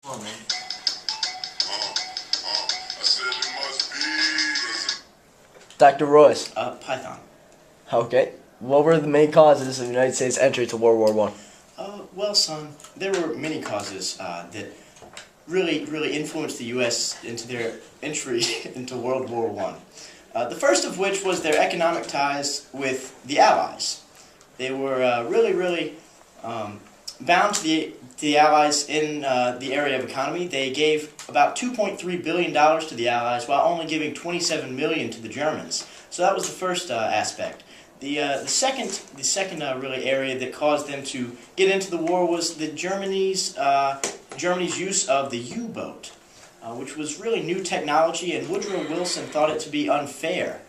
Come on, man. I said it must be. Dr. Royce. Python. Okay. What were the main causes of the United States' entry to World War I? Well, son, there were many causes that really influenced the U.S. into their entry into World War I. The first of which was their economic ties with the Allies. They were really bound to the Allies in the area of economy. They gave about $2.3 billion to the Allies while only giving $27 million to the Germans. So that was the first aspect. The second really area that caused them to get into the war was the Germany's use of the U-boat, which was really new technology, and Woodrow Wilson thought it to be unfair.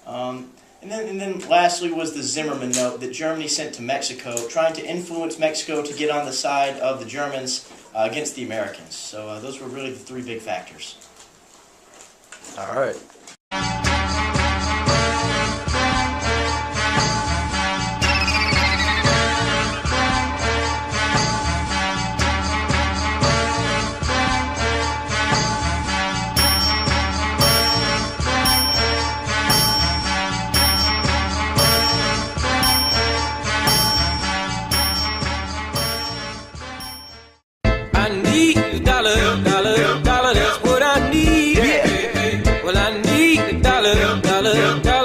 And then lastly was the Zimmerman note that Germany sent to Mexico, trying to influence Mexico to get on the side of the Germans against the Americans. So those were really the three big factors. All right. Dollar, that's what I need. Yeah. Well, I need a dollar,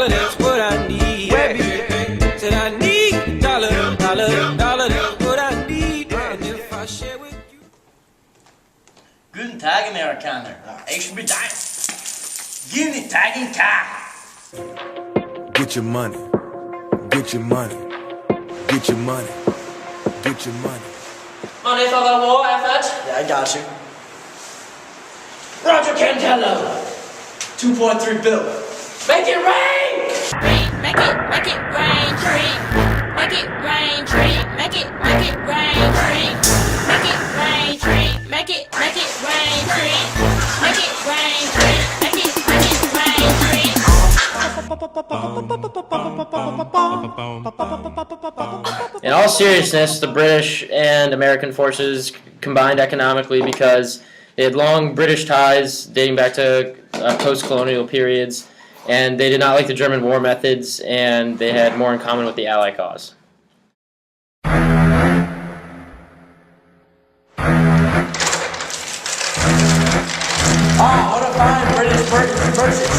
that's what I need. Yeah. Said I need a dollar, that's what I need. And if I share with you. Guten Tag, Amerikaner. Ich bin dein. Guten Tag, Tag. Get your money. Get your money. Get your money. Get your money. Money for the war effort? Yeah, I got you. Roger Cantello. 2.3 billion. Make it rain! Make it rain, tree. Make it rain, tree. Make it rain, tree. Make it rain, tree. Make it rain, tree. Make it rain, tree. Make it rain, tree. In all seriousness, the British and American forces combined economically because they had long British ties dating back to post-colonial periods, and they did not like the German war methods, and they had more in common with the Allied cause. Oh, what a fine British versus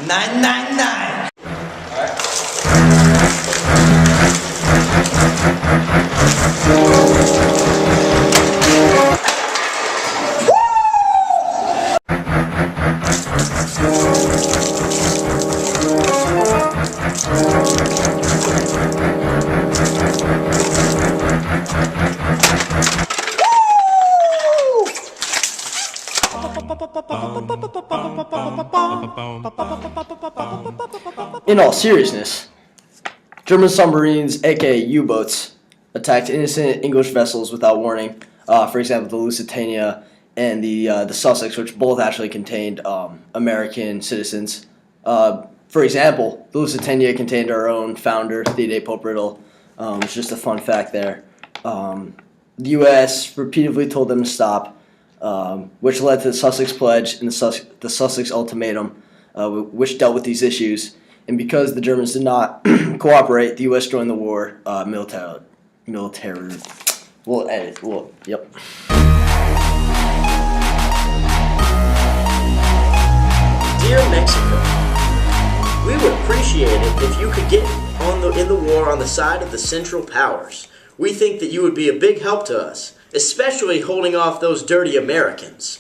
999. In all seriousness, German submarines, aka U-boats, attacked innocent English vessels without warning. For example, the Lusitania and the Sussex, which both actually contained American citizens. For example, the Lusitania contained our own founder, Theodore Pope Riddle. It's just a fun fact there. The U.S. repeatedly told them to stop, which led to the Sussex Pledge and the Sussex Ultimatum, which dealt with these issues. And because the Germans did not cooperate, the U.S. joined the war military. We'll edit. Yep. Dear Mexico, we would appreciate it if you could get in the war on the side of the Central Powers. We think that you would be a big help to us, especially holding off those dirty Americans.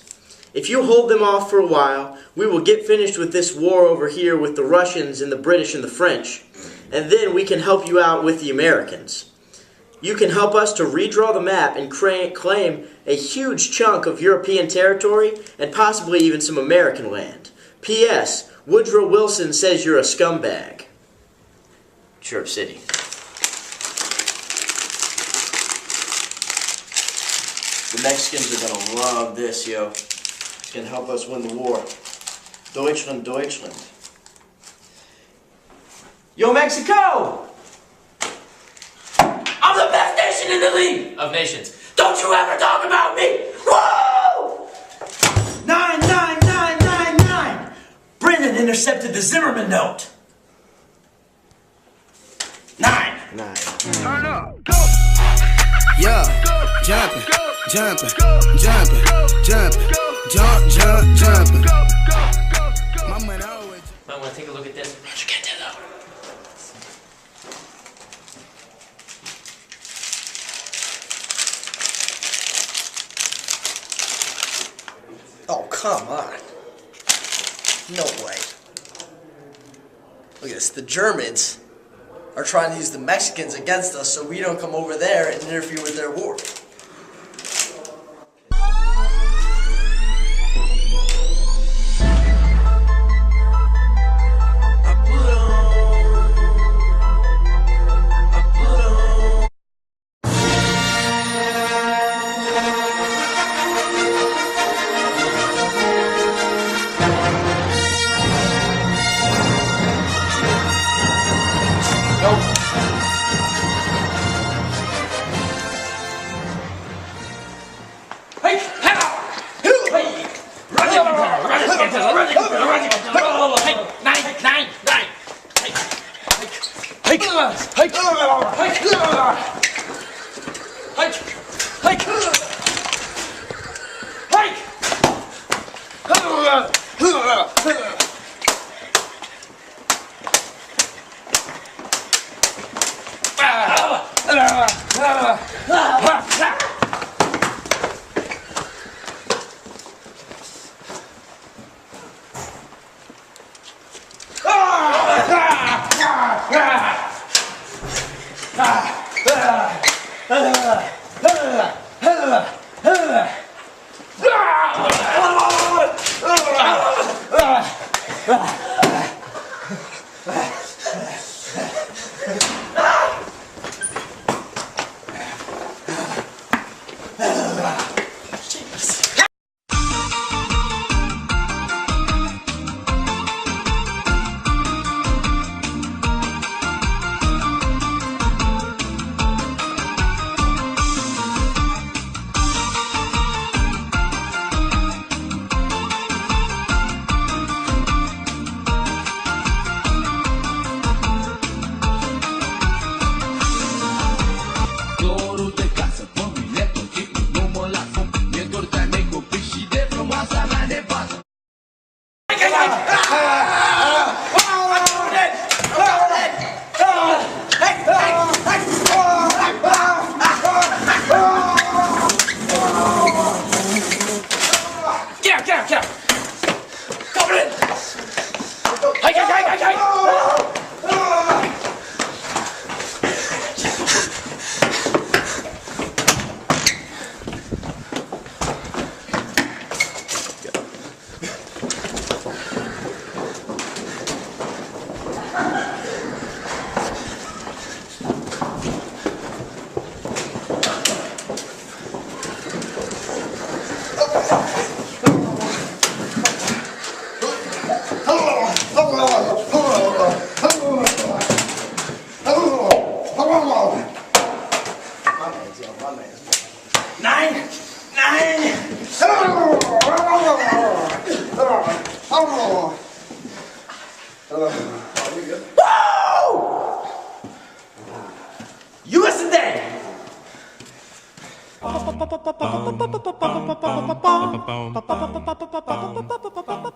If you hold them off for a while, we will get finished with this war over here with the Russians and the British and the French, and then we can help you out with the Americans. You can help us to redraw the map and claim a huge chunk of European territory and possibly even some American land. P.S. Woodrow Wilson says you're a scumbag. Chirp City. The Mexicans are going to love this, yo. It's going to help us win the war. Deutschland, Deutschland. Yo, Mexico! I'm the best nation the League of Nations. Don't you ever talk about me! Whoa! 99999! Brendan intercepted the Zimmerman note. 9. Turn up, go. Yeah, jumping, jumping, jumping, jumping, jumping. My money always. Might want to take a look at this. Roger, get that out. Oh, come on. No way. Look at this. The Germans are trying to use the Mexicans against us so we don't come over there and interfere with their war.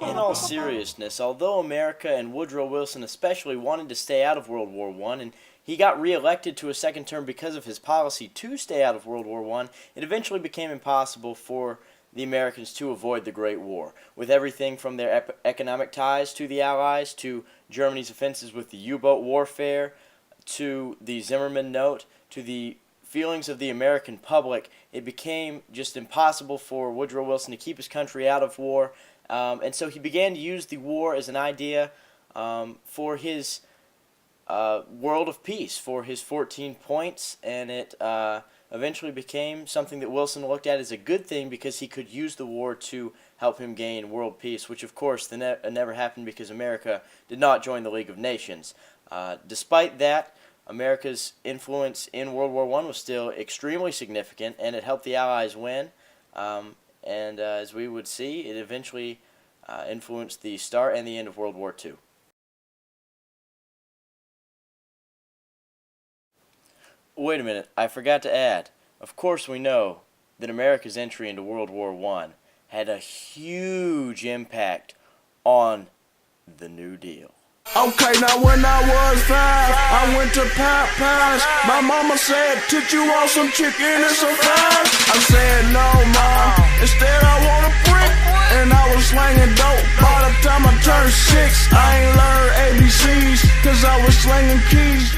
In all seriousness, although America and Woodrow Wilson especially wanted to stay out of World War I, and he got reelected to a second term because of his policy to stay out of World War I, it eventually became impossible for the Americans to avoid the Great War, with everything from their economic ties to the Allies, to Germany's offenses with the U-boat warfare, to the Zimmerman note, to the feelings of the American public. It became just impossible for Woodrow Wilson to keep his country out of war, and so he began to use the war as an idea for his world of peace, for his 14 points, and it eventually became something that Wilson looked at as a good thing because he could use the war to help him gain world peace, which of course never happened because America did not join the League of Nations. Despite that, America's influence in World War I was still extremely significant, and it helped the Allies win. And as we would see, it eventually influenced the start and the end of World War II. Wait a minute, I forgot to add. Of course we know that America's entry into World War I had a huge impact on the New Deal. Okay, now when I was 5, I went to Popeyes. My mama said, "Did you want some chicken and some fries?" I said, "No, Mom. Instead, I want a brick." And I was slanging dope. By the time I turned 6, I ain't learned ABCs, 'cause I was slanging keys.